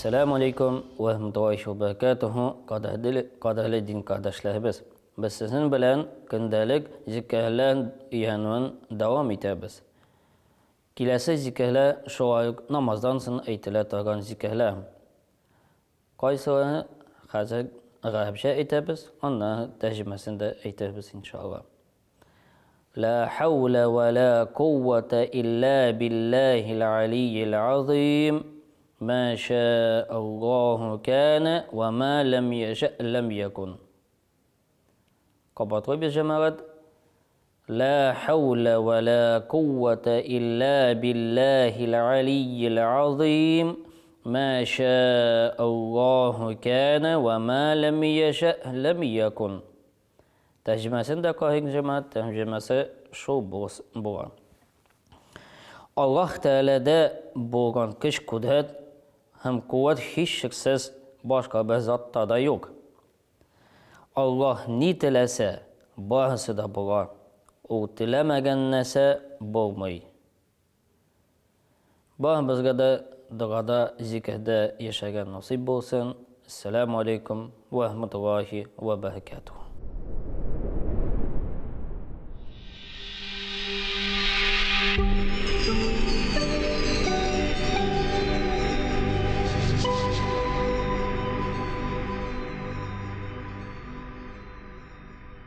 Assalamu alaikum ve rahmetullahi ve berekatuhu. Kadehli din kardeşlerimiz. Biz sizin bilen gündelik zikirler yanının devam ederiz. Kilesi zikirler şu ay namazdan sonra aytilar turgan zikirler. Qaysilarini hazır arabça aytamiz, onların tercümesini de aytamiz inşallah. La havle ve la kuvvete illa billahil aliyyil azim. ما شاء الله كان وما لم يشأ لم يكن. قبطوا بجماعة لا حول ولا قوة إلا بالله العلي العظيم ما شاء الله كان وما لم يشأ لم يكن. Tercümesinde kahik cemaat tercümesi şu bu. Allah Teala'da bo'lgan kuch qudrat hem kuvvet hiç şüphesiz başka bir zatta da yok. Allah ne tilese bahsi da bular. O tilemegen nese bulmayı. Bah bizga da duada zikirde yaşayan nasip olsun. Esselamu aleyküm ve rahmetullahi ve berekatuhu.